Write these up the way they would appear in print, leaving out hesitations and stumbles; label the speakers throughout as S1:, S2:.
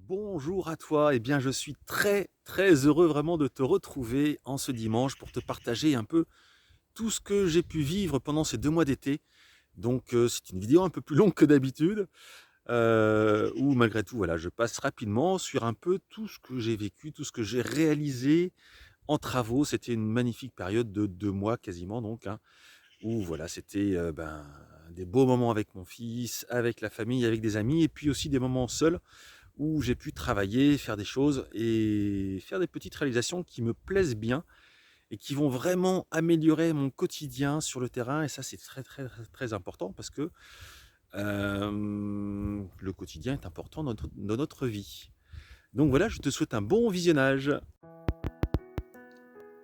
S1: Bonjour à toi, je suis très très heureux vraiment de te retrouver en ce dimanche pour te partager un peu tout ce que j'ai pu vivre pendant ces 2 mois d'été. C'est une vidéo un peu plus longue que d'habitude, où malgré tout voilà, je passe rapidement sur un peu tout ce que j'ai vécu, tout ce que j'ai réalisé en travaux. C'était une magnifique période de 2 mois quasiment donc, hein, où voilà, c'était, des beaux moments avec mon fils, avec la famille, avec des amis et puis aussi des moments seuls où j'ai pu travailler, faire des choses et faire des petites réalisations qui me plaisent bien et qui vont vraiment améliorer mon quotidien sur le terrain. Et ça, c'est très, très, très, très important parce que le quotidien est important dans notre vie. Donc voilà, je te souhaite un bon visionnage.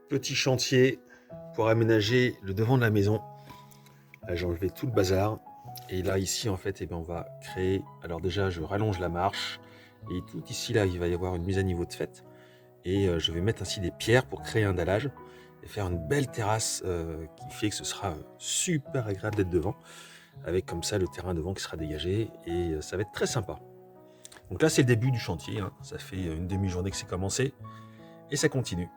S1: Petit chantier pour aménager le devant de la maison. Là, j'ai enlevé tout le bazar. Et là, ici, en fait, on va créer. Alors, déjà, je rallonge la marche. Et tout ici, là, il va y avoir une mise à niveau de fait. Et je vais mettre ainsi des pierres pour créer un dallage et faire une belle terrasse qui fait que ce sera super agréable d'être devant, avec comme ça le terrain devant qui sera dégagé et ça va être très sympa. Donc là c'est le début du chantier, hein. Ça fait une demi-journée que c'est commencé et ça continue.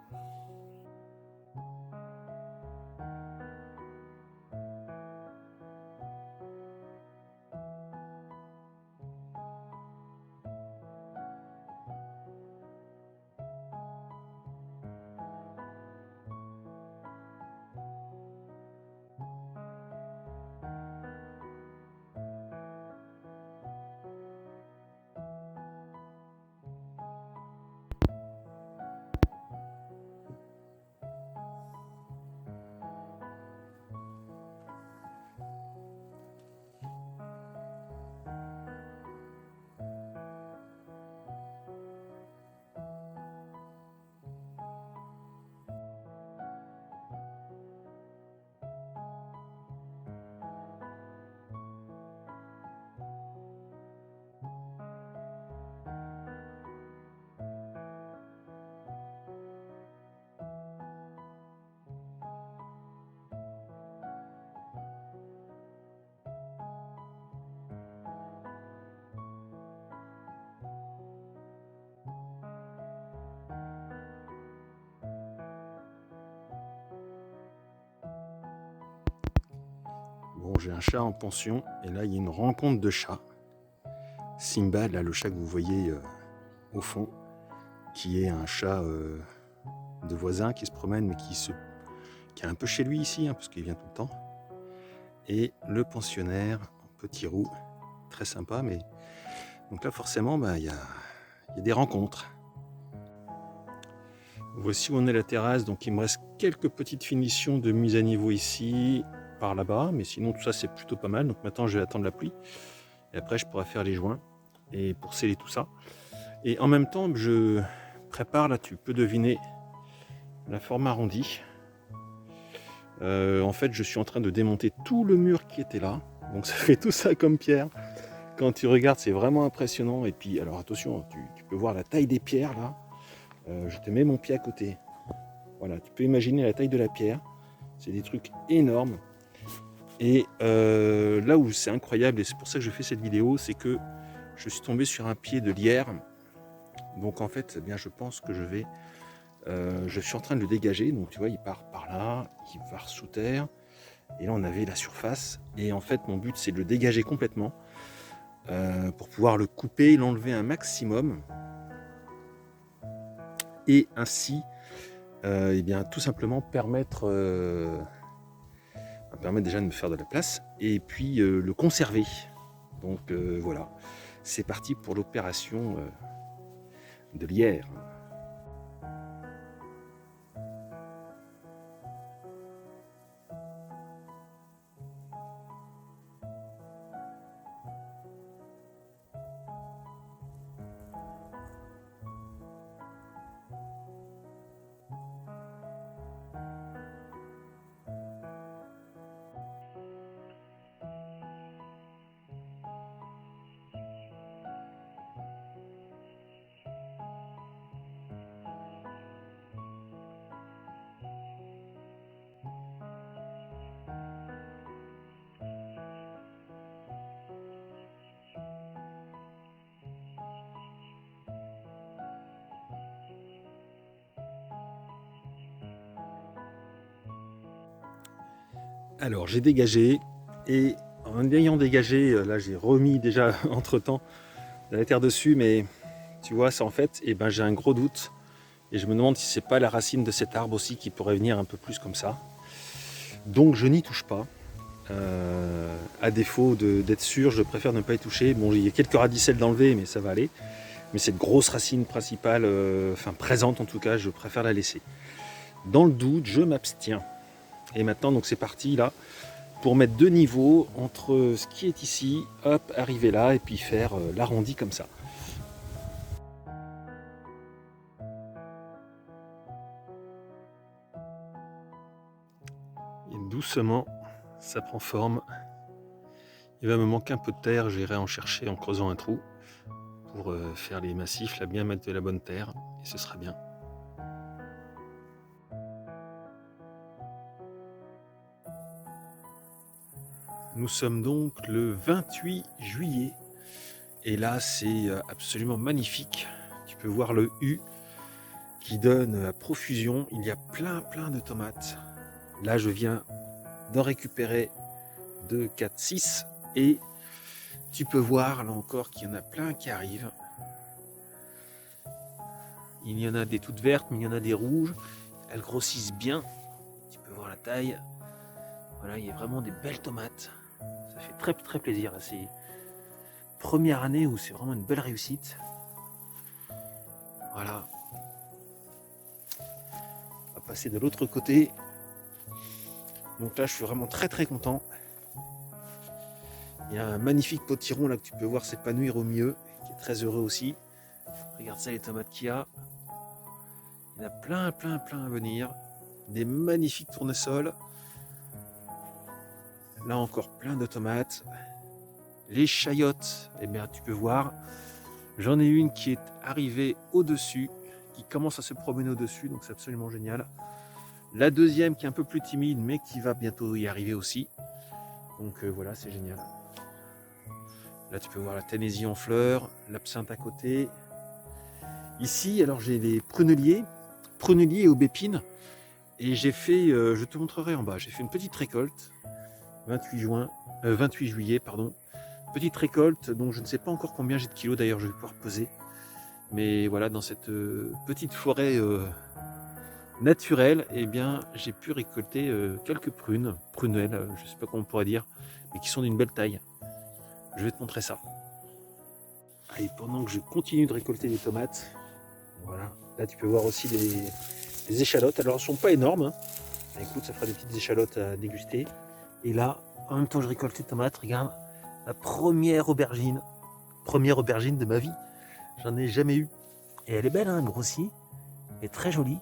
S1: Bon, j'ai un chat en pension et là il y a une rencontre de chats. Simba, là le chat que vous voyez au fond, qui est un chat de voisin qui se promène mais qui est un peu chez lui ici, hein, parce qu'il vient tout le temps. Et le pensionnaire, petit roux, très sympa, mais donc là forcément il y a des rencontres. Voici où on est la terrasse, donc il me reste quelques petites finitions de mise à niveau ici, par là-bas, mais sinon tout ça c'est plutôt pas mal. Donc maintenant je vais attendre la pluie et après je pourrai faire les joints et pour sceller tout ça. Et en même temps je prépare, là tu peux deviner la forme arrondie. En fait je suis en train de démonter tout le mur qui était là, donc ça fait tout ça comme pierre. Quand tu regardes c'est vraiment impressionnant. Et puis alors attention, tu peux voir la taille des pierres là. Je te mets mon pied à côté. Voilà, tu peux imaginer la taille de la pierre. C'est des trucs énormes. Et là où c'est incroyable, et c'est pour ça que je fais cette vidéo, c'est que je suis tombé sur un pied de lierre. Donc en fait, je pense que je suis en train de le dégager. Donc tu vois, il part par là, il part sous terre. Et là, on avait la surface. Et en fait, mon but, c'est de le dégager complètement pour pouvoir le couper, l'enlever un maximum. Et ainsi, tout simplement permettre déjà de me faire de la place et puis le conserver. Donc voilà, c'est parti pour l'opération de lierre. Alors j'ai dégagé et en ayant dégagé, là j'ai remis déjà entre-temps de la terre dessus, mais tu vois, ça en fait, j'ai un gros doute et je me demande si c'est pas la racine de cet arbre aussi qui pourrait venir un peu plus comme ça. Donc je n'y touche pas. À défaut d'être sûr, je préfère ne pas y toucher. Bon, il y a quelques radicelles d'enlever, mais ça va aller. Mais cette grosse racine principale, présente en tout cas, je préfère la laisser. Dans le doute, je m'abstiens. Et maintenant, donc c'est parti là, pour mettre deux niveaux entre ce qui est ici, hop, arriver là, et puis faire l'arrondi comme ça. Et doucement, ça prend forme. Il va me manquer un peu de terre, j'irai en chercher en creusant un trou pour faire les massifs, là bien mettre de la bonne terre, et ce sera bien. Nous sommes donc le 28 juillet, et là c'est absolument magnifique. Tu peux voir le U qui donne à profusion, il y a plein de tomates. Là je viens d'en récupérer 2, 4, 6 et tu peux voir là encore qu'il y en a plein qui arrivent. Il y en a des toutes vertes, mais il y en a des rouges. Elles grossissent bien. Tu peux voir la taille. Voilà, il y a vraiment des belles tomates. Ça fait très plaisir. C'est première année où c'est vraiment une belle réussite. Voilà. On va passer de l'autre côté. Donc là, je suis vraiment très content. Il y a un magnifique potiron là que tu peux voir s'épanouir au milieu, qui est très heureux aussi. Regarde ça, les tomates qu'il y a. Il y en a plein à venir. Des magnifiques tournesols. Là encore plein de tomates. Les chayotes, eh bien tu peux voir, j'en ai une qui est arrivée au-dessus, qui commence à se promener au-dessus, donc c'est absolument génial. La deuxième qui est un peu plus timide, mais qui va bientôt y arriver aussi. Donc voilà, c'est génial. Là tu peux voir la Tennessee en fleurs, l'absinthe à côté. Ici, alors j'ai des pruneliers et aubépines. Et j'ai fait, je te montrerai en bas, j'ai fait une petite récolte, 28 juillet, pardon. Petite récolte, dont je ne sais pas encore combien j'ai de kilos, d'ailleurs je vais pouvoir peser. Mais voilà, dans cette petite forêt naturelle, eh bien, j'ai pu récolter quelques prunelles, je ne sais pas comment on pourrait dire, mais qui sont d'une belle taille. Je vais te montrer ça. Et pendant que je continue de récolter les tomates, voilà, là tu peux voir aussi les échalotes. Alors elles ne sont pas énormes, hein. Écoute, ça fera des petites échalotes à déguster. Et là, en même temps que je récolte les tomates, regarde, la première aubergine de ma vie. J'en ai jamais eu. Et elle est belle, hein, grossie. Elle est très jolie.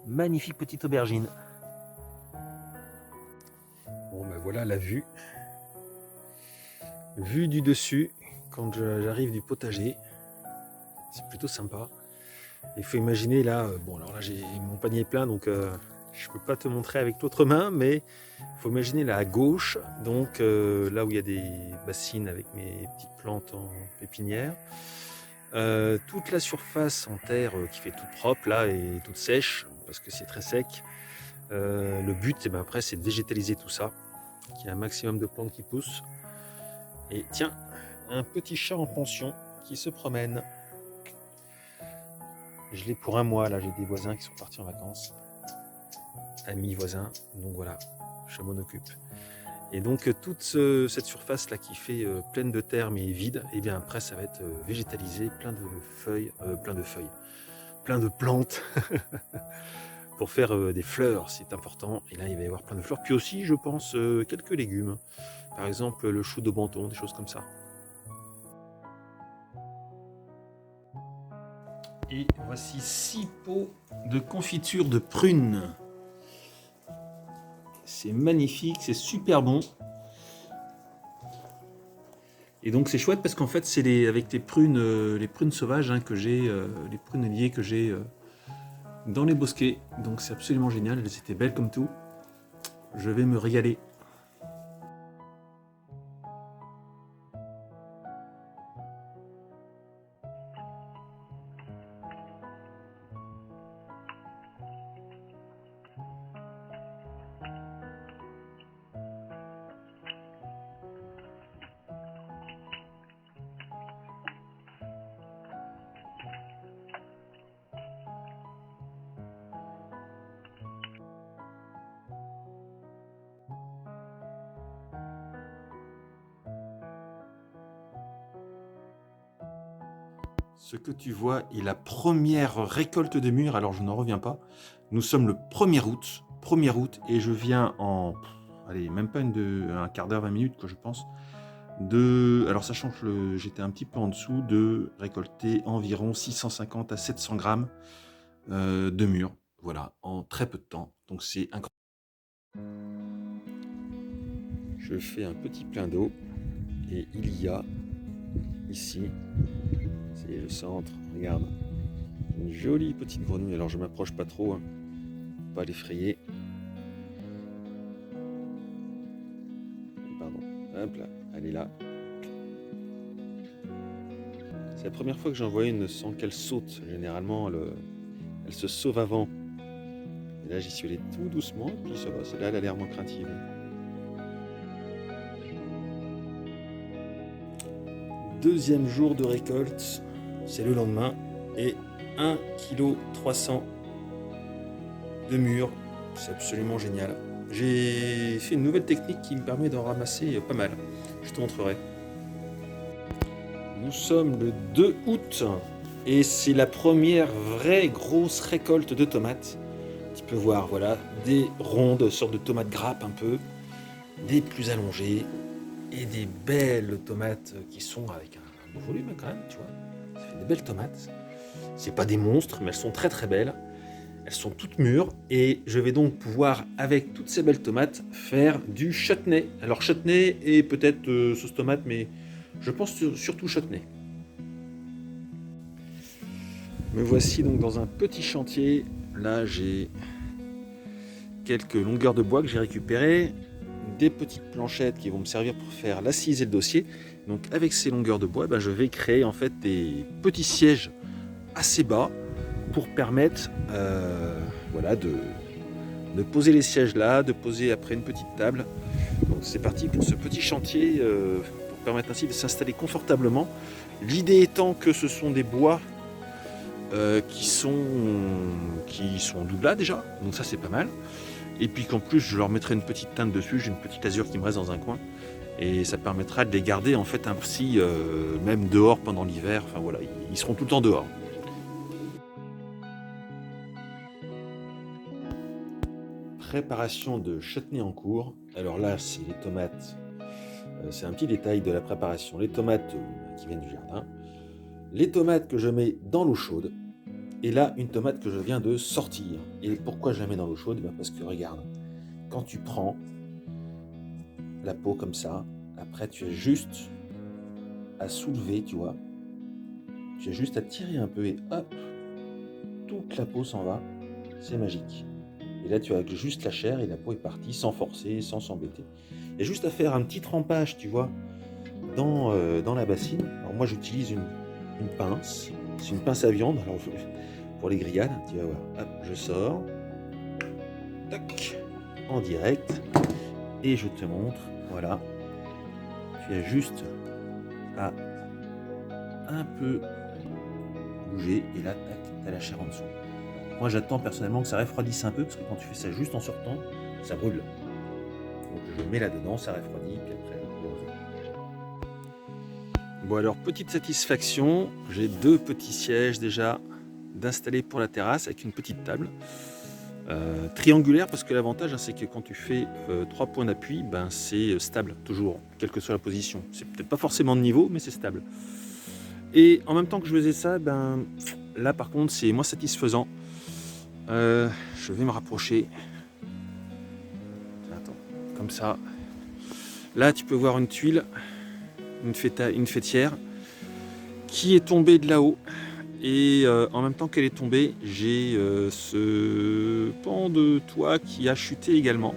S1: Magnifique petite aubergine. Bon ben voilà la vue. Vue du dessus quand j'arrive du potager. C'est plutôt sympa. Il faut imaginer là, bon alors là j'ai mon panier plein donc je peux pas te montrer avec l'autre main, mais il faut imaginer là à gauche, donc là où il y a des bassines avec mes petites plantes en pépinière. Toute la surface en terre qui fait toute propre là et toute sèche parce que c'est très sec. Le but après c'est de végétaliser tout ça, qu'il y ait un maximum de plantes qui poussent. Et tiens, un petit chat en pension qui se promène. Je l'ai pour un mois là, j'ai des voisins qui sont partis en vacances. Amis voisins, donc voilà, je m'en occupe. Et donc toute cette surface là qui fait pleine de terre mais vide, et bien après ça va être végétalisé, plein de plantes pour faire des fleurs, c'est important. Et là il va y avoir plein de fleurs. Puis aussi je pense quelques légumes, par exemple le chou de Banton, des choses comme ça. Et voici 6 pots de confiture de prunes. C'est magnifique, c'est super bon. Et donc c'est chouette parce qu'en fait c'est avec les prunes sauvages hein, que j'ai, les pruneliers que j'ai dans les bosquets. Donc c'est absolument génial, elles étaient belles comme tout. Je vais me régaler. Ce que tu vois est la première récolte de mûres, alors je n'en reviens pas. Nous sommes le 1er août, et je viens en, allez, même pas un quart d'heure, 20 minutes, que je pense, alors sachant que j'étais un petit peu en dessous, de récolter environ 650 à 700 grammes de mûres, voilà, en très peu de temps, donc c'est incroyable. Je fais un petit plein d'eau, et il y a, ici, c'est le centre, regarde, une jolie petite grenouille. Alors je m'approche pas trop, hein, pour pas l'effrayer. Pardon, hop là, elle est là. C'est la première fois que j'en vois une sans qu'elle saute. Généralement, elle se sauve avant. Et là, j'y suis allé tout doucement, et puis ça va, là, elle a l'air moins craintive. Deuxième jour de récolte, c'est le lendemain, et 1,3 kg de mûres, c'est absolument génial. J'ai fait une nouvelle technique qui me permet d'en ramasser pas mal, je te montrerai. Nous sommes le 2 août, et c'est la première vraie grosse récolte de tomates. Tu peux voir, voilà, des rondes, sortes de tomates grappes un peu, des plus allongées, et des belles tomates qui sont avec un beau volume quand même, tu vois. Ça fait des belles tomates. C'est pas des monstres, mais elles sont très très belles. Elles sont toutes mûres, et je vais donc pouvoir, avec toutes ces belles tomates, faire du chutney. Alors chutney et peut-être sauce tomate, mais je pense surtout chutney. Me voici donc dans un petit chantier. Là, j'ai quelques longueurs de bois que j'ai récupérées, des petites planchettes qui vont me servir pour faire l'assise et le dossier. Donc avec ces longueurs de bois, je vais créer en fait des petits sièges assez bas pour permettre voilà, de poser les sièges là, de poser après une petite table. Donc c'est parti pour ce petit chantier pour permettre ainsi de s'installer confortablement. L'idée étant que ce sont des bois qui sont doubles là déjà, donc ça c'est pas mal. Et puis qu'en plus je leur mettrai une petite teinte dessus, j'ai une petite lasure qui me reste dans un coin. Et ça permettra de les garder en fait ainsi même dehors pendant l'hiver. Enfin voilà, ils seront tout le temps dehors. Préparation de chutney en cours. Alors là, c'est les tomates. C'est un petit détail de la préparation. Les tomates qui viennent du jardin. Les tomates que je mets dans l'eau chaude. Et là, une tomate que je viens de sortir. Et pourquoi je la mets dans l'eau chaude? Parce que regarde, quand tu prends la peau comme ça, après tu as juste à soulever, tu vois. Tu as juste à tirer un peu et hop, toute la peau s'en va. C'est magique. Et là, tu as juste la chair et la peau est partie sans forcer, sans s'embêter. Il y a juste à faire un petit trempage, tu vois, dans la bassine. Alors moi, j'utilise une pince. C'est une pince à viande. Alors, pour les grillades, tu vas voir. Hop, je sors. Tac, en direct. Et je te montre. Voilà. Tu as juste à un peu bouger. Et là, tac, tu as la chair en dessous. Moi, j'attends personnellement que ça refroidisse un peu, parce que quand tu fais ça juste en sortant, ça brûle. Donc je mets là-dedans, ça refroidit, puis après je pose. Bon alors, petite satisfaction, j'ai 2 petits sièges déjà d'installer pour la terrasse avec une petite table. Triangulaire, parce que l'avantage c'est que quand tu fais 3 points d'appui, c'est stable toujours, quelle que soit la position. C'est peut-être pas forcément de niveau, mais c'est stable. Et en même temps que je faisais ça, là par contre c'est moins satisfaisant. Je vais me rapprocher. Attends, comme ça. Là, tu peux voir une tuile, une fêtière, qui est tombée de là-haut. Et en même temps qu'elle est tombée, j'ai ce pan de toit qui a chuté également.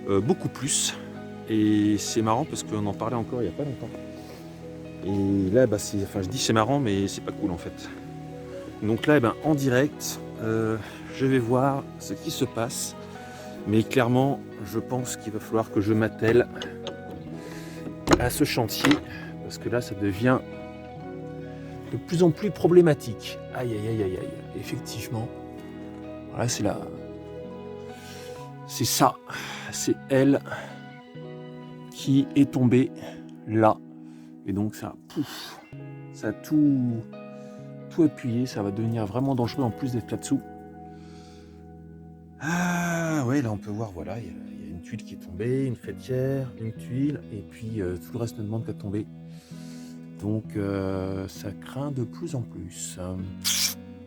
S1: Beaucoup plus. Et c'est marrant parce qu'on en parlait encore il n'y a pas longtemps. Et là, je dis c'est marrant, mais c'est pas cool en fait. Donc là, en direct, je vais voir ce qui se passe. Mais clairement, je pense qu'il va falloir que je m'attelle à ce chantier, parce que là, ça devient de plus en plus problématique. Aïe, aïe, aïe, aïe, aïe. Effectivement. Voilà, c'est là. C'est ça. C'est elle qui est tombée là. Et donc, ça, pouf, ça a tout tout appuyer, ça va devenir vraiment dangereux en plus d'être là-dessous. Ah ouais, là on peut voir, voilà, il y a une tuile qui est tombée, une faîtière, une tuile, et puis tout le reste ne demande qu'à tomber. Donc ça craint de plus en plus.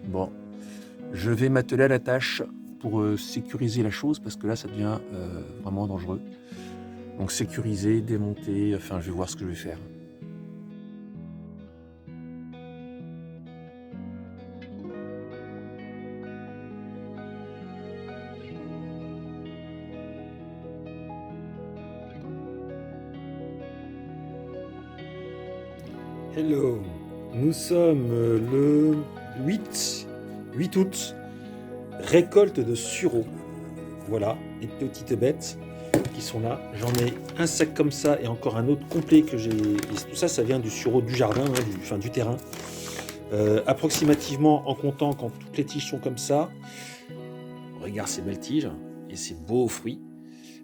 S1: Bon, je vais m'atteler à la tâche pour sécuriser la chose, parce que là ça devient vraiment dangereux. Donc sécuriser, démonter, enfin je vais voir ce que je vais faire. Hello, nous sommes le 8 août, récolte de sureau. Voilà, les petites bêtes qui sont là. J'en ai un sac comme ça et encore un autre complet que j'ai. Tout ça, ça vient du sureau du jardin, du terrain. Approximativement, en comptant quand toutes les tiges sont comme ça, regarde ces belles tiges et ces beaux fruits.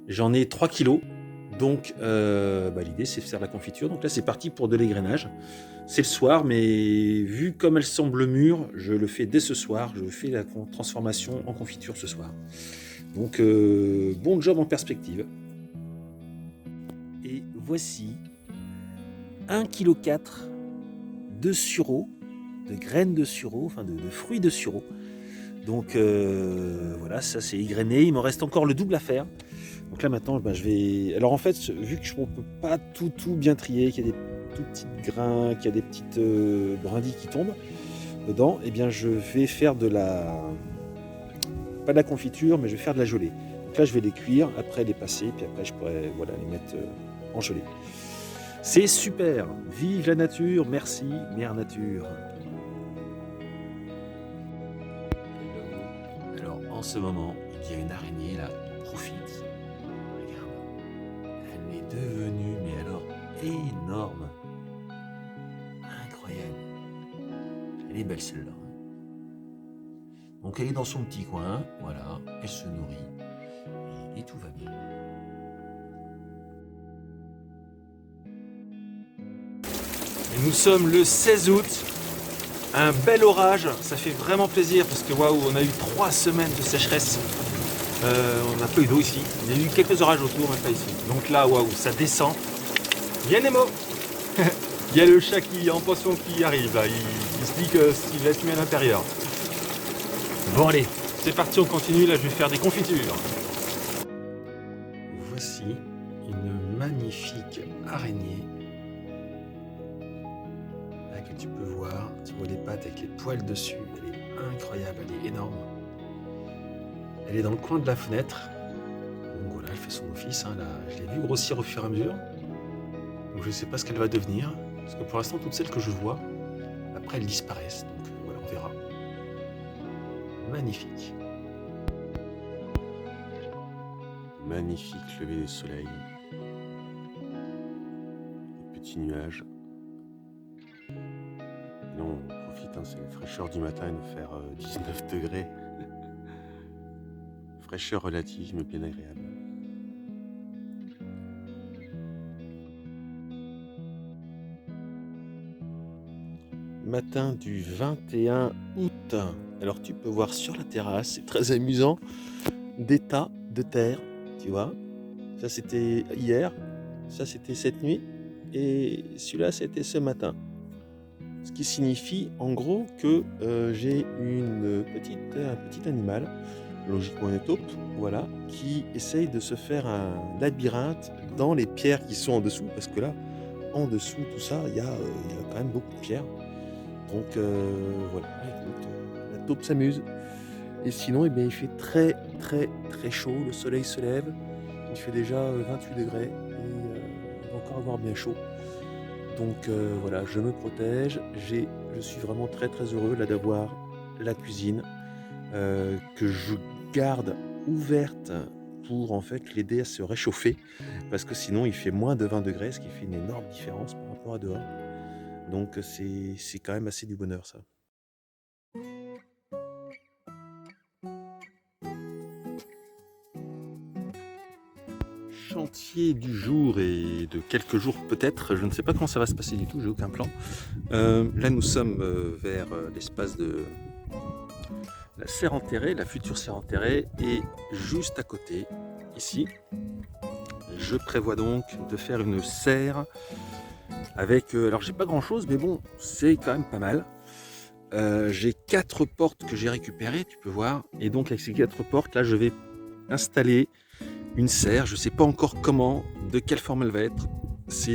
S1: J'en ai 3 kilos. Donc l'idée c'est de faire de la confiture. Donc là c'est parti pour de l'égrainage. C'est le soir, mais vu comme elle semble mûre, je le fais dès ce soir. Je fais la transformation en confiture ce soir. Donc bon job en perspective. Et voici 1,4 kg de sureau, de graines de sureau, enfin de fruits de sureau. Donc voilà, ça c'est égrené. Il m'en reste encore le double à faire. Donc là maintenant, je vais... Alors en fait, vu que je ne peux pas tout bien trier, qu'il y a des tout petits grains, qu'il y a des petites brindilles qui tombent dedans, eh bien je vais faire de la... Pas de la confiture, mais je vais faire de la gelée. Donc là je vais les cuire, après les passer, puis après je pourrais les mettre en gelée. C'est super. Vive la nature, merci Mère Nature. Alors en ce moment, il y a une araignée là, profite. Elle est devenue, mais alors, énorme. Incroyable. Elle est belle celle-là. Donc elle est dans son petit coin, voilà, elle se nourrit, et tout va bien. Et nous sommes le 16 août, un bel orage, ça fait vraiment plaisir, parce que waouh, on a eu 3 semaines de sécheresse. On n'a pas eu d'eau ici, il y a eu quelques orages autour, mais pas ici. Donc là, waouh, ça descend. Il y a Nemo. Il y a le chat qui est en poisson qui arrive là, il se dit qu'il va être mis à l'intérieur. Bon allez, c'est parti, on continue, là je vais faire des confitures. Voici une magnifique araignée. Là que tu peux voir, tu vois les pattes avec les poils dessus, elle est incroyable, elle est énorme. Elle est dans le coin de la fenêtre. Donc voilà, elle fait son office, hein, là, je l'ai vu grossir au fur et à mesure. Donc je ne sais pas ce qu'elle va devenir, parce que pour l'instant toutes celles que je vois, après elles disparaissent, donc voilà, on verra. Magnifique. Magnifique lever du soleil. Des petits nuages. Non, on profite, hein, c'est la fraîcheur du matin, il va faire 19 degrés. Fraîcheur relative, mais bien agréable. Matin du 21 août. Alors tu peux voir sur la terrasse, c'est très amusant, des tas de terre, tu vois. Ça c'était hier, ça c'était cette nuit, et celui-là c'était ce matin. Ce qui signifie en gros que j'ai un petit animal, logiquement une taupe, voilà, qui essaye de se faire un labyrinthe dans les pierres qui sont en dessous, parce que là, en dessous, tout ça, il y a quand même beaucoup de pierres. Donc voilà, écoute, la taupe s'amuse. Et sinon, eh bien, il fait très chaud, le soleil se lève, il fait déjà 28 degrés, et il va encore avoir bien chaud. Donc voilà, je me protège, je suis vraiment très heureux là d'avoir la cuisine que je garde ouverte pour en fait l'aider à se réchauffer, parce que sinon il fait moins de 20 degrés, ce qui fait une énorme différence par rapport à dehors. Donc c'est quand même assez du bonheur ça. chantier du jour et de quelques jours peut-être, je ne sais pas comment ça va se passer du tout, j'ai aucun plan. Là nous sommes vers l'espace de la serre enterrée, la future serre enterrée, et juste à côté, ici, je prévois donc de faire une serre avec, alors j'ai pas grand chose mais bon c'est quand même pas mal. J'ai 4 portes que j'ai récupérées, tu peux voir, et donc avec ces 4 portes là je vais installer une serre, je sais pas encore comment, de quelle forme elle va être. Ça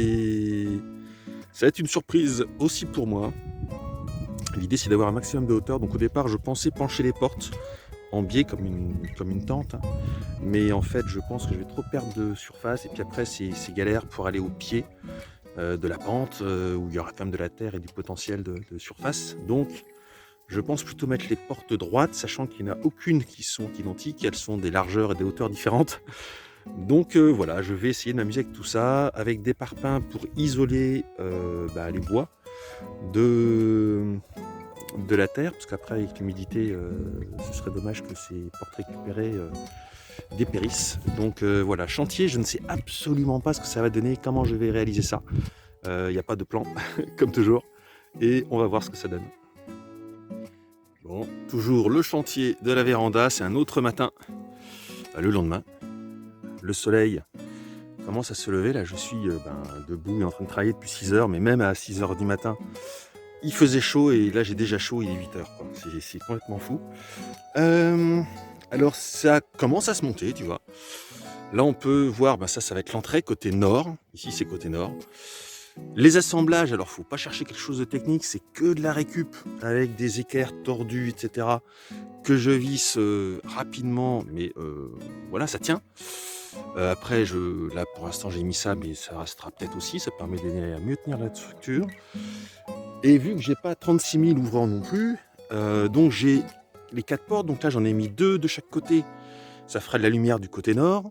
S1: va être une surprise aussi pour moi. L'idée c'est d'avoir un maximum de hauteur, donc au départ je pensais pencher les portes en biais comme une tente, hein. Mais en fait je pense que je vais trop perdre de surface et puis après c'est galère pour aller au pied de la pente où il y aura quand même de la terre et du potentiel de surface. Donc je pense plutôt mettre les portes droites, sachant qu'il n'y en a aucune qui sont identiques, elles sont des largeurs et des hauteurs différentes. Donc voilà, je vais essayer de m'amuser avec tout ça, avec des parpaings pour isoler les bois de la terre, parce qu'après avec l'humidité, ce serait dommage que ces portes récupérées dépérissent. Donc voilà, chantier, je ne sais absolument pas ce que ça va donner, comment je vais réaliser ça. Il n'y a pas de plan, comme toujours, et on va voir ce que ça donne. Bon, toujours le chantier de la véranda, c'est un autre matin, le lendemain. Le soleil commence à se lever, là je suis debout et en train de travailler depuis 6 heures, mais même à 6 heures du matin, il faisait chaud et là j'ai déjà chaud, il est 8 heures, quoi. C'est complètement fou. Alors ça commence à se monter, tu vois. Là on peut voir, ça va être l'entrée côté nord, ici c'est côté nord. Les assemblages, alors faut pas chercher quelque chose de technique, c'est que de la récup avec des équerres tordus, etc. que je visse rapidement, mais voilà, ça tient. Après, là pour l'instant j'ai mis ça, mais ça restera peut-être aussi, ça permet d'aider à mieux tenir la structure. Et vu que j'ai pas 36 000 ouvrants non plus, donc j'ai les 4 portes, donc là j'en ai mis 2 de chaque côté, ça fera de la lumière du côté nord.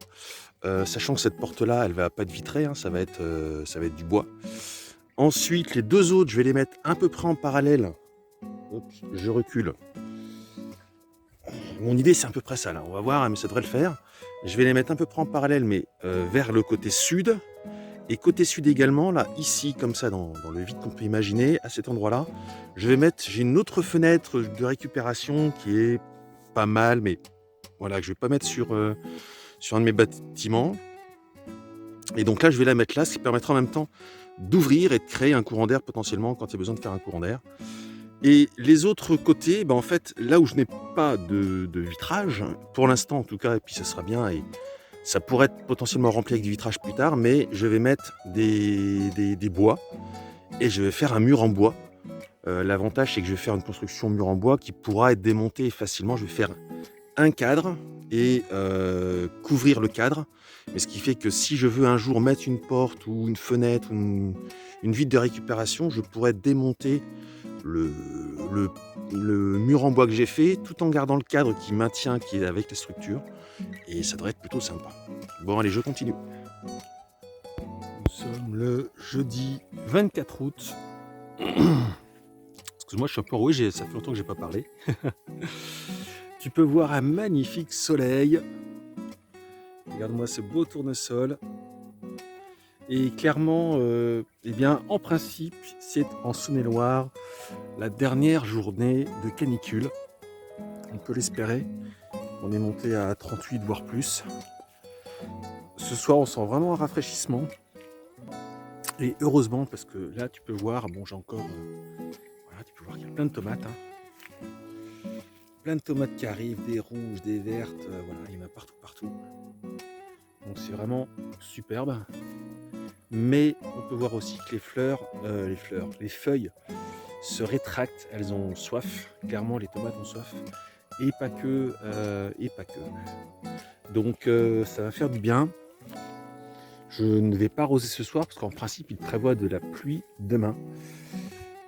S1: Sachant que cette porte-là, elle va pas être vitrée, hein, ça va être du bois. Ensuite, les 2 autres, je vais les mettre à peu près en parallèle. Hop, je recule. Mon idée, c'est à peu près ça, là. On va voir, hein, mais ça devrait le faire. Je vais les mettre à peu près en parallèle, mais vers le côté sud. Et côté sud également, là, ici, comme ça, dans le vide qu'on peut imaginer, à cet endroit-là, j'ai une autre fenêtre de récupération qui est pas mal, mais voilà, que je vais pas mettre sur un de mes bâtiments. Et donc là, je vais la mettre là, ce qui permettra en même temps d'ouvrir et de créer un courant d'air potentiellement quand il y a besoin de faire un courant d'air. Et les autres côtés, en fait, là où je n'ai pas de vitrage, pour l'instant en tout cas, et puis ça sera bien, et ça pourrait être potentiellement rempli avec du vitrage plus tard, mais je vais mettre des bois et je vais faire un mur en bois. L'avantage, c'est que je vais faire une construction mur en bois qui pourra être démontée facilement. Je vais faire un cadre et couvrir le cadre. Mais ce qui fait que si je veux un jour mettre une porte ou une fenêtre, une vitre de récupération, je pourrais démonter le mur en bois que j'ai fait, tout en gardant le cadre qui maintient, qui est avec la structure. Et ça devrait être plutôt sympa. Bon allez, je continue. Nous sommes le jeudi 24 août. Excuse-moi, je suis un peu rouillé, ça fait longtemps que j'ai pas parlé. Tu peux voir un magnifique soleil. Regarde-moi ce beau tournesol. Et clairement, en principe, c'est en Saône-et-Loire la dernière journée de canicule. On peut l'espérer. On est monté à 38 voire plus. Ce soir, on sent vraiment un rafraîchissement. Et heureusement, parce que là, tu peux voir, j'ai encore... voilà, tu peux voir qu'il y a plein de tomates. Hein. Plein de tomates qui arrivent, des rouges, des vertes, voilà, il y en a partout. Donc c'est vraiment superbe. Mais on peut voir aussi que les feuilles se rétractent, elles ont soif. Clairement, les tomates ont soif. Et pas que. Donc ça va faire du bien. Je ne vais pas arroser ce soir parce qu'en principe, il prévoit de la pluie demain.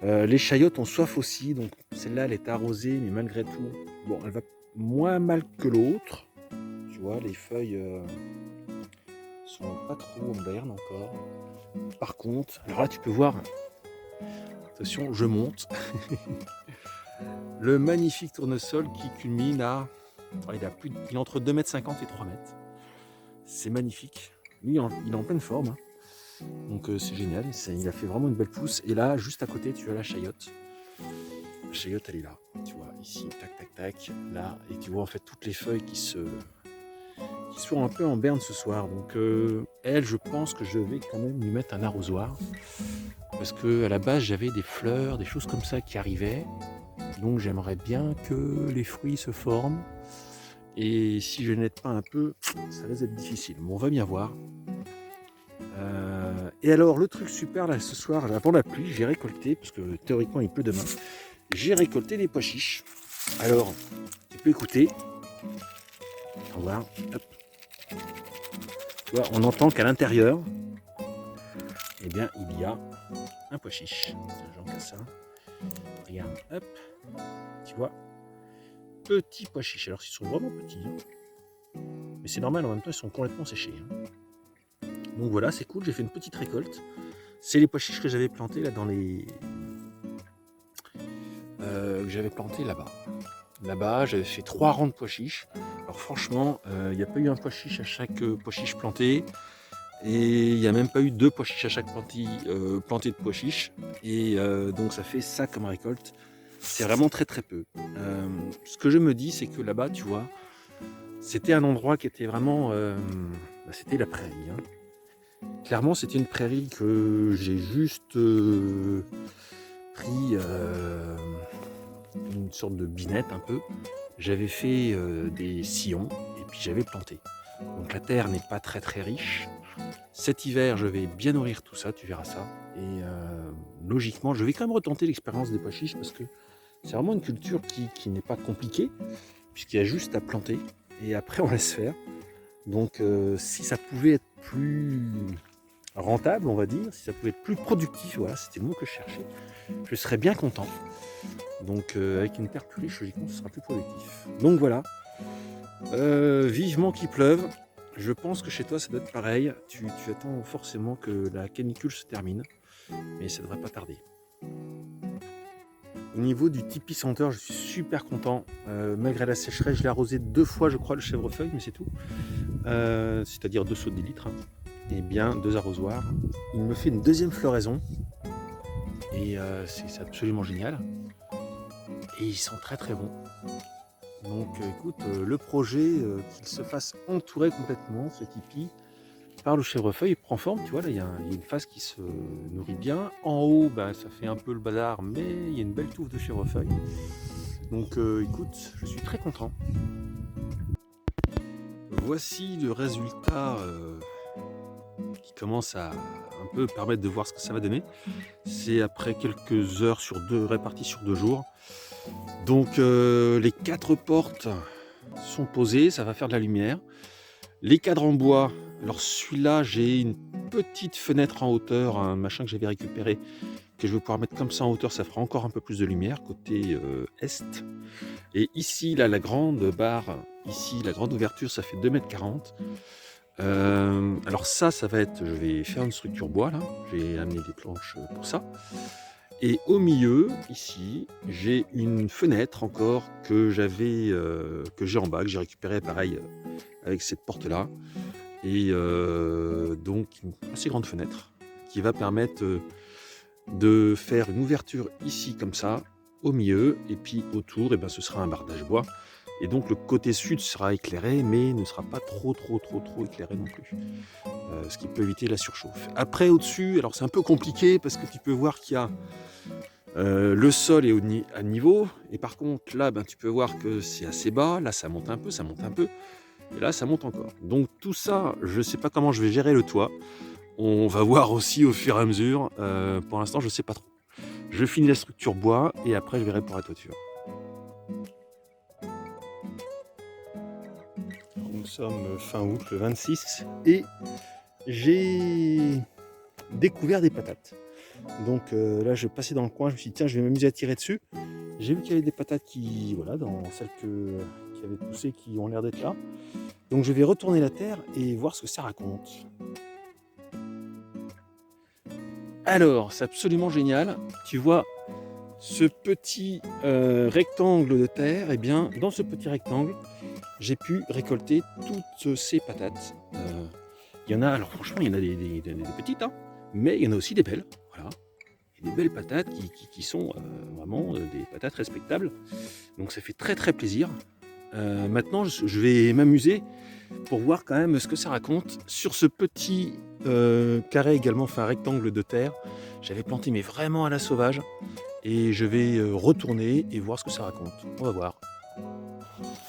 S1: Les chayotes ont soif aussi, donc celle-là, elle est arrosée, mais malgré tout, elle va moins mal que l'autre. Tu vois, les feuilles sont pas trop modernes encore. Par contre, alors là, tu peux voir, attention, je monte, le magnifique tournesol qui culmine à, il est entre 2,50 m et 3 m. C'est magnifique. Lui, il est en pleine forme. Hein. Donc c'est génial, il a fait vraiment une belle pousse. Et là, juste à côté, tu as la chayotte. La chayotte, elle est là. Tu vois, ici, tac, tac, tac, là. Et tu vois en fait toutes les feuilles qui sont un peu en berne ce soir. Donc elle, je pense que je vais quand même lui mettre un arrosoir. Parce que à la base, j'avais des fleurs, des choses comme ça qui arrivaient. Donc j'aimerais bien que les fruits se forment. Et si je n'aide pas un peu, ça risque d'être difficile. Bon, on va bien voir. Et alors, le truc super là ce soir, avant la pluie, j'ai récolté, parce que théoriquement il pleut demain, j'ai récolté des pois chiches. Alors, tu peux écouter. On va voir. Hop. Tu vois, on entend qu'à l'intérieur, eh bien, il y a un pois chiche. Tiens, j'en casse ça. Regarde, hop. Tu vois, petits pois chiches. Alors, ils sont vraiment petits. Hein. Mais c'est normal, en même temps, ils sont complètement séchés. Hein. Donc voilà, c'est cool, j'ai fait une petite récolte. C'est les pois chiches que j'avais plantés là dans les... que j'avais planté là-bas. Là-bas, j'avais fait 3 rangs de pois chiches. Alors franchement, il n'y a pas eu un pois chiche à chaque pois chiche planté. Et il n'y a même pas eu 2 pois chiches à chaque planté de pois chiches. Et donc ça fait ça comme récolte. C'est vraiment très très peu. Ce que je me dis, c'est que là-bas, tu vois, c'était un endroit qui était vraiment... c'était la prairie. Hein. Clairement, c'était une prairie que j'ai juste pris une sorte de binette un peu. J'avais fait des sillons et puis j'avais planté. Donc la terre n'est pas très très riche. Cet hiver, je vais bien nourrir tout ça, tu verras ça. Et logiquement, je vais quand même retenter l'expérience des pois chiches parce que c'est vraiment une culture qui n'est pas compliquée puisqu'il y a juste à planter et après on laisse faire. Donc si ça pouvait être plus rentable, on va dire, si ça pouvait être plus productif, voilà, c'était le mot que je cherchais, je serais bien content. Donc avec une terre plus riche, logiquement, ce sera plus productif. Donc voilà, vivement qu'il pleuve. Je pense que chez toi, ça doit être pareil. Tu attends forcément que la canicule se termine, mais ça ne devrait pas tarder. Au niveau du tipi senteur, je suis super content. Malgré la sécheresse, je l'ai arrosé 2 fois, je crois, le chèvrefeuille, mais c'est tout. C'est-à-dire 2 seaux de litres. Hein. Et bien 2 arrosoirs. Il me fait une deuxième floraison. Et c'est absolument génial. Et ils sont très très bons. Donc écoute, le projet qu'il se fasse entourer complètement, ce tipi, par le chèvrefeuille, il prend forme, tu vois, là il y a une face qui se nourrit bien. En haut, ben, ça fait un peu le bazar, mais il y a une belle touffe de chèvrefeuille. Donc écoute, je suis très content. Voici le résultat qui commence à un peu permettre de voir ce que ça va donner. C'est après quelques heures réparties sur 2 jours. Donc les 4 portes sont posées, ça va faire de la lumière. Les cadres en bois, alors celui-là j'ai une petite fenêtre en hauteur, un machin que j'avais récupéré, que je vais pouvoir mettre comme ça en hauteur, ça fera encore un peu plus de lumière côté est. Et ici là, la grande barre, ici la grande ouverture, ça fait 2,40 m. Alors ça va être, je vais faire une structure bois là, j'ai amené des planches pour ça. Et au milieu, ici, j'ai une fenêtre encore que j'ai en bas, que j'ai récupéré pareil avec cette porte-là. Et donc une assez grande fenêtre qui va permettre de faire une ouverture ici comme ça, au milieu, et puis autour, et ben, ce sera un bardage bois. Et donc le côté sud sera éclairé, mais ne sera pas trop éclairé non plus. Ce qui peut éviter la surchauffe. Après, au-dessus, alors c'est un peu compliqué parce que tu peux voir qu'il y a le sol est à niveau, et par contre là ben, tu peux voir que c'est assez bas, là ça monte un peu, et là ça monte encore. Donc tout ça, je ne sais pas comment je vais gérer le toit, on va voir aussi au fur et à mesure, pour l'instant je ne sais pas trop. Je finis la structure bois et après je verrai pour la toiture. Nous sommes fin août, le 26, et j'ai découvert des patates. Donc là je passais dans le coin, je me suis dit tiens je vais m'amuser à tirer dessus. J'ai vu qu'il y avait des patates qui, voilà, dans celles qui avaient poussé, qui ont l'air d'être là. Donc je vais retourner la terre et voir ce que ça raconte. Alors c'est absolument génial, tu vois ce petit rectangle de terre, et bien dans ce petit rectangle j'ai pu récolter toutes ces patates. Il Il y en a, alors franchement, il y en a des petites, hein, mais il y en a aussi des belles. Voilà. Et des belles patates qui sont vraiment des patates respectables. Donc ça fait très très plaisir. Maintenant, je vais m'amuser pour voir quand même ce que ça raconte. Sur ce petit carré également, enfin rectangle de terre, j'avais planté mais vraiment à la sauvage. Et je vais retourner et voir ce que ça raconte. On va voir.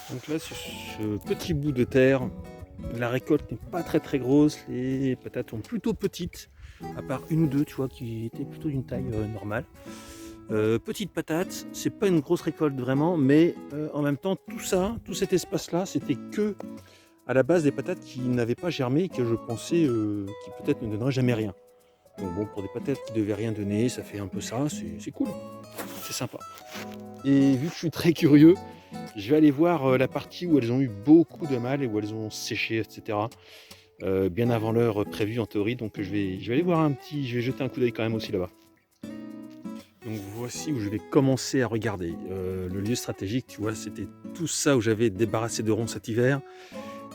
S1: Donc là, sur ce petit bout de terre, la récolte n'est pas très très grosse. Les patates sont plutôt petites, à part une ou deux, tu vois, qui étaient plutôt d'une taille normale. Petite patate, c'est pas une grosse récolte vraiment, mais en même temps, tout cet espace-là, c'était que à la base des patates qui n'avaient pas germé et que je pensais qui peut-être ne donneraient jamais rien. Donc bon, pour des patates qui ne devaient rien donner, ça fait un peu ça, c'est cool, c'est sympa. Et vu que je suis très curieux, je vais aller voir la partie où elles ont eu beaucoup de mal et où elles ont séché, etc. Bien avant l'heure prévue en théorie, donc je vais aller voir je vais jeter un coup d'œil quand même aussi là-bas. Donc voici où je vais commencer à regarder. Le lieu stratégique, tu vois, c'était tout ça où j'avais débarrassé de ronces cet hiver,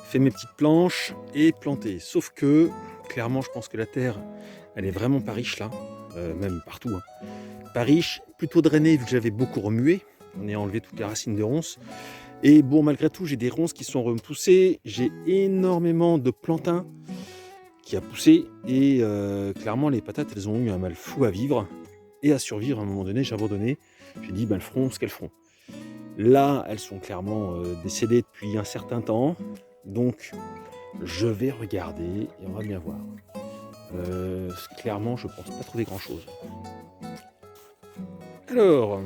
S1: fait mes petites planches et planté. Sauf que, clairement, je pense que la terre, elle est vraiment pas riche là, même partout. Hein. Pas riche, plutôt drainée vu que j'avais beaucoup remué. On a enlevé toutes les racines de ronces. Et bon, malgré tout, j'ai des ronces qui sont repoussées. J'ai énormément de plantain qui a poussé. Et clairement, les patates, elles ont eu un mal fou à vivre et à survivre. À un moment donné, j'ai abandonné. J'ai dit, ben, elles feront ce qu'elles feront. Là, elles sont clairement décédées depuis un certain temps. Donc, je vais regarder et on va bien voir. Clairement, je pense pas trouver grand-chose. Alors,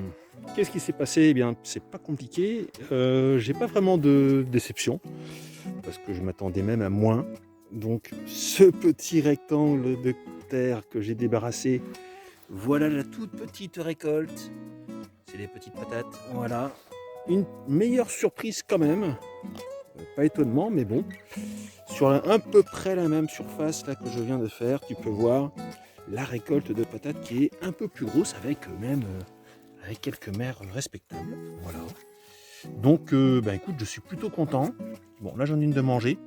S1: qu'est-ce qui s'est passé? Eh bien, c'est pas compliqué. J'ai pas vraiment de déception parce que je m'attendais même à moins. Donc, ce petit rectangle de terre que j'ai débarrassé, voilà la toute petite récolte. C'est les petites patates. Voilà, une meilleure surprise quand même. Pas étonnement, mais bon. Sur à peu près la même surface là que je viens de faire, tu peux voir la récolte de patates qui est un peu plus grosse avec même avec quelques mères respectables. Voilà. Donc écoute, je suis plutôt content. Bon, là j'en ai une de manger.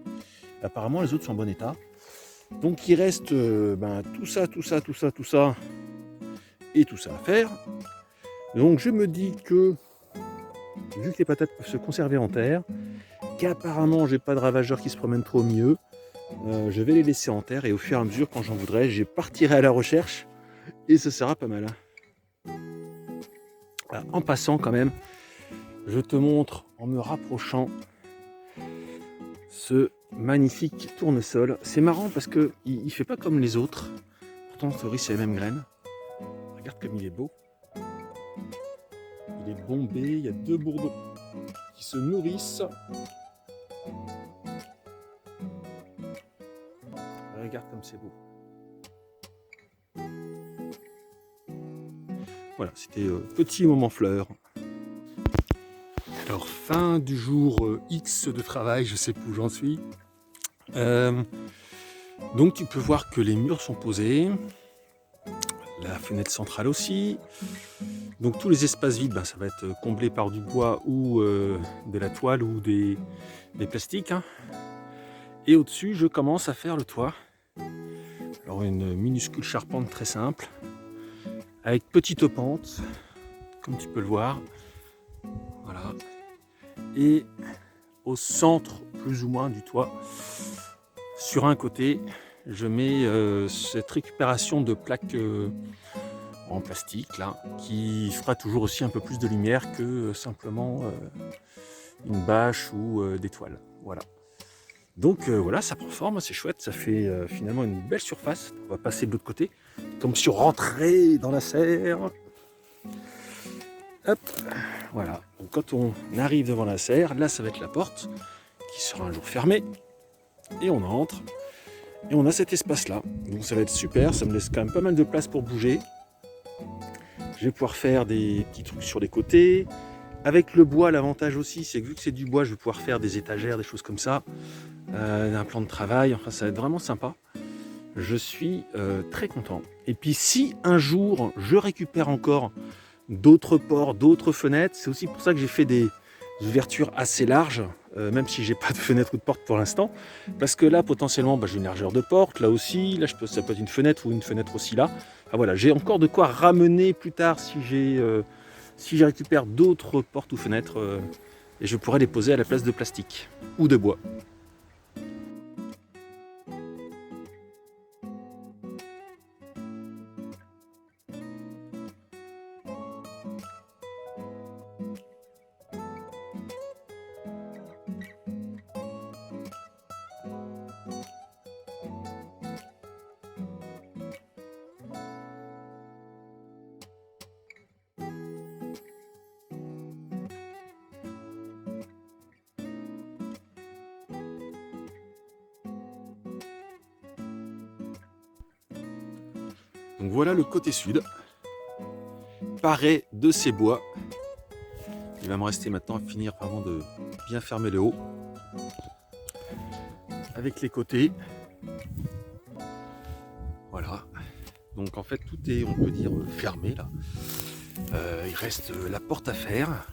S1: Apparemment les autres sont en bon état. Donc il reste tout ça et tout ça à faire. Donc je me dis que vu que les patates peuvent se conserver en terre, qu'apparemment j'ai pas de ravageurs qui se promènent trop au milieu, je vais les laisser en terre et au fur et à mesure quand j'en voudrais, je partirai à la recherche et ce sera pas mal. Alors, en passant quand même, je te montre en me rapprochant ce magnifique tournesol. C'est marrant parce que il fait pas comme les autres, pourtant en théorie c'est les mêmes graines. Regarde comme il est beau. Il est bombé, il y a deux bourdons qui se nourrissent. Regarde comme c'est beau. Voilà, c'était petit moment fleur. Alors, fin du jour X de travail, je sais plus où j'en suis. Donc tu peux voir que les murs sont posés. La fenêtre centrale aussi. Donc tous les espaces vides, ça va être comblé par du bois ou de la toile ou des plastiques. Hein. Et au-dessus, je commence à faire le toit. Alors une minuscule charpente très simple, avec petite pente, comme tu peux le voir. Voilà. Et au centre, plus ou moins, du toit, sur un côté, je mets cette récupération de plaques en plastique là, qui fera toujours aussi un peu plus de lumière que simplement une bâche ou des toiles. Voilà. Donc voilà, ça prend forme, c'est chouette, ça fait finalement une belle surface. On va passer de l'autre côté, comme si on rentrait dans la serre. Hop, voilà. Donc quand on arrive devant la serre, là ça va être la porte, qui sera un jour fermée. Et on entre, et on a cet espace-là. Donc ça va être super, ça me laisse quand même pas mal de place pour bouger. Je vais pouvoir faire des petits trucs sur les côtés. Avec le bois, l'avantage aussi, c'est que vu que c'est du bois, je vais pouvoir faire des étagères, des choses comme ça. Un plan de travail, enfin ça va être vraiment sympa. Je suis très content. Et puis si un jour, je récupère encore d'autres ports, d'autres fenêtres, c'est aussi pour ça que j'ai fait des ouvertures assez larges même si j'ai pas de fenêtre ou de porte pour l'instant, parce que là potentiellement j'ai une largeur de porte, là aussi, là ça peut être une fenêtre ou une fenêtre aussi là. Ah, voilà, j'ai encore de quoi ramener plus tard si je récupère d'autres portes ou fenêtres et je pourrais les poser à la place de plastique ou de bois. Donc voilà le côté sud, paré de ces bois. Il va me rester maintenant à finir vraiment de bien fermer le haut avec les côtés. Voilà. Donc en fait tout est, on peut dire, fermé là. Il reste la porte à faire.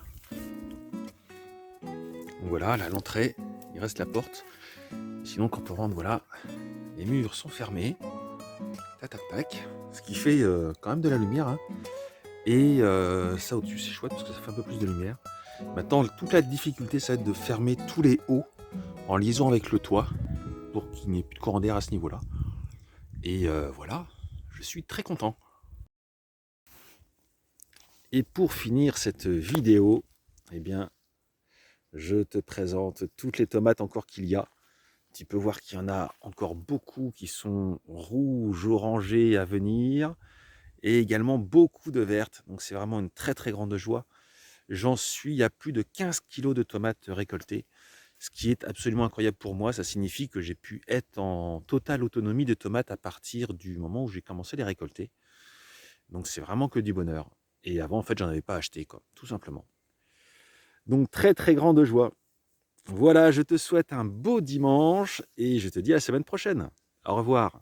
S1: Donc voilà, là l'entrée, il reste la porte. Sinon quand on rentre, voilà, les murs sont fermés. Tac tac tac. Ce qui fait quand même de la lumière. Hein. Et ça au-dessus c'est chouette parce que ça fait un peu plus de lumière. Maintenant toute la difficulté ça va être de fermer tous les hauts en liaison avec le toit pour qu'il n'y ait plus de courant d'air à ce niveau-là. Et voilà, je suis très content. Et pour finir cette vidéo, eh bien, je te présente toutes les tomates encore qu'il y a. Tu peux voir qu'il y en a encore beaucoup qui sont rouges, orangées à venir. Et également beaucoup de vertes. Donc c'est vraiment une très très grande joie. J'en suis à plus de 15 kg de tomates récoltées. Ce qui est absolument incroyable pour moi. Ça signifie que j'ai pu être en totale autonomie de tomates à partir du moment où j'ai commencé à les récolter. Donc c'est vraiment que du bonheur. Et avant, en fait, j'en avais pas acheté, quoi, tout simplement. Donc très très grande joie. Voilà, je te souhaite un beau dimanche et je te dis à la semaine prochaine. Au revoir.